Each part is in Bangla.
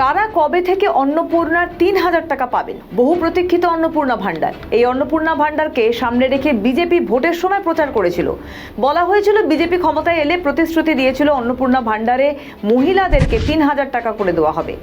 কারা কবে থেকে অন্নপূর্ণার ৩,০০০ টাকা পাবেন? বহু প্রতীক্ষিত অন্নপূর্ণা ভান্ডার। এই অন্নপূর্ণা ভান্ডারকে সামনে রেখে বিজেপি ভোটের সময় প্রচার করেছিল। বলা হয়েছিল বিজেপি ক্ষমতায় এলে প্রতিশ্রুতি দিয়েছিল অন্নপূর্ণা ভান্ডারে মহিলাদেরকে ৩,০০০ টাকা করে দেওয়া হবে।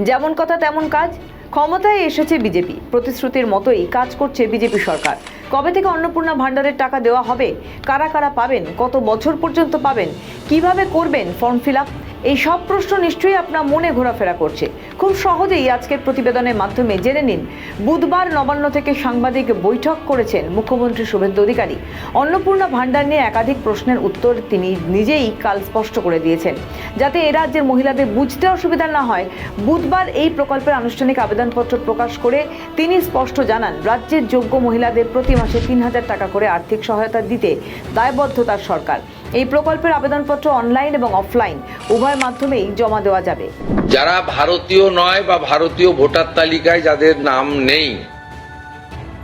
যেমন কথা তেমন কাজ। ক্ষমতায় এসেছে বিজেপি, প্রতিশ্রুতির মতোই কাজ করছে বিজেপি সরকার। কবে থেকে অন্নপূর্ণা ভান্ডারের টাকা দেওয়া হবে, কারা কারা পাবেন, কত বছর পর্যন্ত পাবেন, কিভাবে করবেন ফর্ম ফিল আপ, এই সব প্রশ্ন নিশ্চয়ই আপনার মনে ঘোরাফেরা করছে। খুব সহজেই আজকের প্রতিবেদনের মাধ্যমে জেনে নিন। বুধবার নবান্ন থেকে সাংবাদিক বৈঠক করেছেন মুখ্যমন্ত্রী শুভেন্দু অধিকারী। অন্নপূর্ণা ভান্ডার নিয়ে একাধিক প্রশ্নের উত্তর তিনি নিজেই কাল স্পষ্ট করে দিয়েছেন। যাতে এ রাজ্যের মহিলাদের বুঝতে অসুবিধা না হয়, বুধবার এই প্রকল্পের আনুষ্ঠানিক আবেদনপত্র প্রকাশ করে তিনি স্পষ্ট জানান, রাজ্যের যোগ্য মহিলাদের প্রতি মাসে ৩,০০০ টাকা করে আর্থিক সহায়তা দিতে দায়বদ্ধ তার সরকার। এই প্রকল্পের আবেদনপত্র অনলাইন এবং অফলাইন উভয় মাধ্যমেই জমা দেওয়া যাবে। যারা ভারতীয় নয় বা ভারতীয় ভোটার তালিকায় যাদের নাম নেই,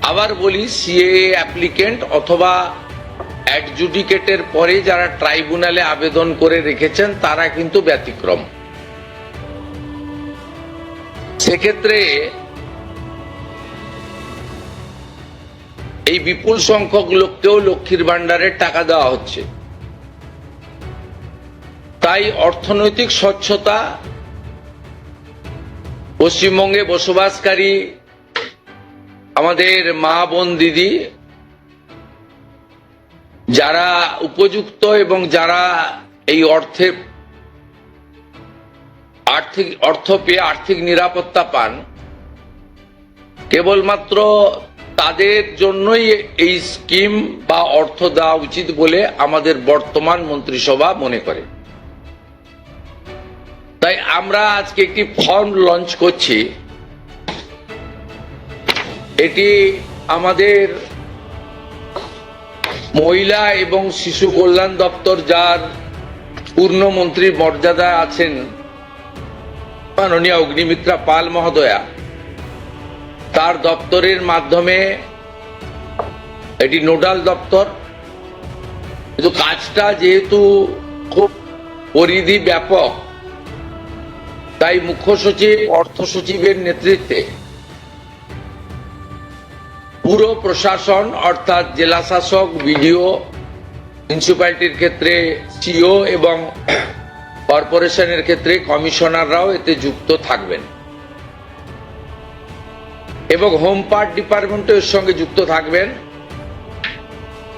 আবার বলি সিএএ অ্যাপ্লিকেন্ট অথবা অ্যাডজুডিকেটের পরে যারা ট্রাইব্যুনালে আবেদন করে রেখেছেন তারা কিন্তু ব্যতিক্রম। সেক্ষেত্রে এই বিপুল সংখ্যক লোককেও লক্ষ্মীর ভান্ডারের টাকা দেওয়া হচ্ছে। তাই অর্থনৈতিক স্বচ্ছতা, পশ্চিমবঙ্গে বসবাসকারী আমাদের মা বোন দিদি যারা উপযুক্ত এবং যারা এই অর্থ পেয়ে আর্থিক নিরাপত্তা পান, কেবলমাত্র তাদের জন্যই এই স্কিম বা অর্থ দেওয়া উচিত বলে আমাদের বর্তমান মন্ত্রিসভা মনে করে। তাই আমরা আজকে একটি ফর্ম লঞ্চ করছি। এটি আমাদের মহিলা এবং শিশু কল্যাণ দপ্তর, যার পূর্ণমন্ত্রীর মর্যাদায় আছেন মাননীয় অগ্নিমিত্রা পাল মহোদয়া, তার দপ্তরের মাধ্যমে এটি নোডাল দপ্তর। কিন্তু কাজটা যেহেতু খুব পরিধি ব্যাপক, তাই মুখ্য সচিব, অর্থ সচিবের নেতৃত্বে পুরো প্রশাসন অর্থাৎ জেলা শাসক, বিডিও, মিউনিসিপ্যালিটির ক্ষেত্রে সিও এবং কর্পোরেশনের ক্ষেত্রে কমিশনাররাও এতে যুক্ত থাকবেন এবং হোম পার্ট ডিপার্টমেন্টও এর সঙ্গে যুক্ত থাকবেন।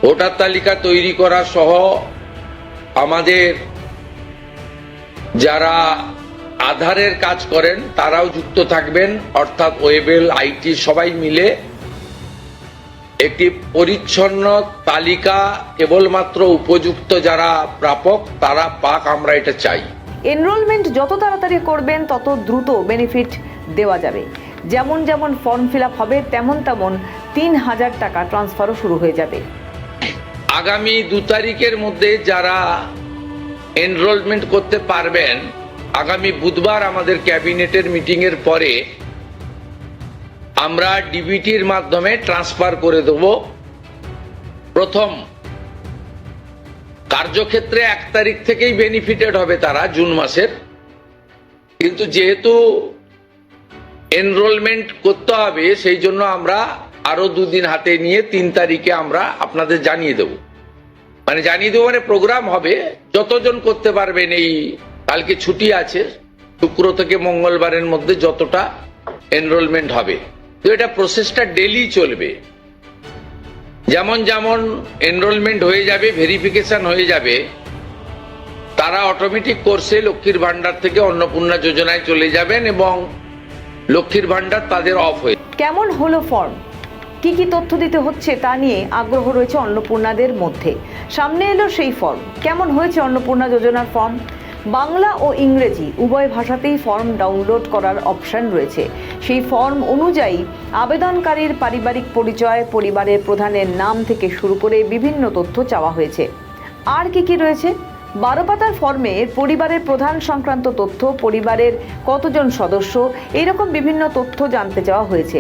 ভোটার তালিকা তৈরি করা সহ আমাদের যারা আধারের কাজ করেন তারাও যুক্ত থাকবেন, অর্থাৎ ওয়েবেল, আইটি সবাই মিলে একটি পরিচ্ছন্ন তালিকা কেবলমাত্র উপযুক্ত যারা প্রাপক তারা পাক, আমরা এটা চাই। এনরোলমেন্ট যত তাড়াতাড়ি করবেন তত দ্রুত বেনিফিট দেওয়া যাবে। যেমন যেমন ফর্ম ফিল আপ হবে তেমন তেমন ৩,০০০ টাকা ট্রান্সফারও শুরু হয়ে যাবে। আগামী ২ তারিখের মধ্যে যারা এনরোলমেন্ট করতে পারবেন, আগামী বুধবার আমাদের ক্যাবিনেটের মিটিং এর পরে আমরা ডিবিটির মাধ্যমে ট্রান্সফার করে দেব। প্রথম কার্যক্ষেত্রে ১ তারিখ থেকেই বেনিফিটেড হবে তারা, জুন মাসের। কিন্তু যেহেতু এনরোলমেন্ট করতে হবে, সেই জন্য আমরা আরো ২ দিন হাতে নিয়ে ৩ তারিখে আমরা আপনাদের জানিয়ে দেব। জানিয়ে দেবো মানে প্রোগ্রাম হবে, যতজন করতে পারবেন। এই কালকে ছুটি আছে, শুক্র থেকে মঙ্গলবারের মধ্যে যতটা এনরোলমেন্ট হবে। তো এটা প্রসেসটা ডেলি চলবে। যেমন যেমন এনরোলমেন্ট হয়ে যাবে, ভেরিফিকেশন হয়ে যাবে, তারা অটোমেটিক কোর্সে লক্ষ্মীর ভান্ডার থেকে অন্নপূর্ণা যোজনায় চলে যাবেন এবং লক্ষ্মীর ভান্ডার তাদের অফ হয়ে। কেমন হলো ফর্ম, কি কি তথ্য দিতে হচ্ছে তা নিয়ে আগ্রহ রয়েছে অন্নপূর্ণাদের মধ্যে। সামনে এলো সেই ফর্ম। কেমন হয়েছে অন্নপূর্ণা যোজনার ফর্ম? বাংলা ও ইংরেজি উভয় ভাষাতেই ফর্ম ডাউনলোড করার অপশন রয়েছে। সেই ফর্ম অনুযায়ী আবেদনকারীর পারিবারিক পরিচয়, পরিবারের প্রধানের নাম থেকে শুরু করে বিভিন্ন তথ্য চাওয়া হয়েছে। আর কি কি রয়েছে? 12 পাতার ফর্মে পরিবারের প্রধান সংক্রান্ত তথ্য, পরিবারের কতজন সদস্য, এরকম বিভিন্ন তথ্য জানতে চাওয়া হয়েছে।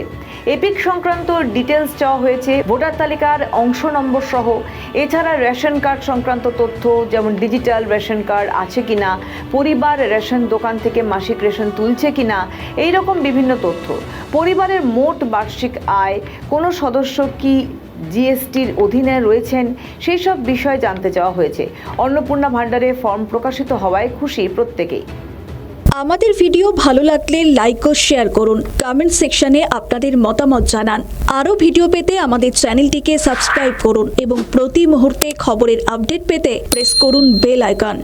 এপিক সংক্রান্ত ডিটেলস চাওয়া হয়েছে, ভোটার তালিকার অংশ নম্বর সহ। এছাড়া রেশন কার্ড সংক্রান্ত তথ্য, যেমন ডিজিটাল রেশন কার্ড আছে কিনা, পরিবার রেশন দোকান থেকে মাসিক রেশন তুলছে কিনা, এই রকম বিভিন্ন তথ্য। পরিবারের মোট বার্ষিক আয়, কোনো সদস্য কি জিএসটির অধীনে রয়েছেন, সেই সব বিষয় জানতে চাওয়া হয়েছে। অন্নপূর্ণা ভাণ্ডারে ফর্ম প্রকাশিত হওয়ায় খুশি প্রত্যেকেই। আমাদের ভিডিও ভালো লাগলে লাইক ও শেয়ার করুন, কমেন্ট সেকশনে আপনাদের মতামত জানান। আরও ভিডিও পেতে আমাদের চ্যানেলটিকে সাবস্ক্রাইব করুন এবং প্রতি মুহূর্তে খবরের আপডেট পেতে প্রেস করুন বেল আইকন।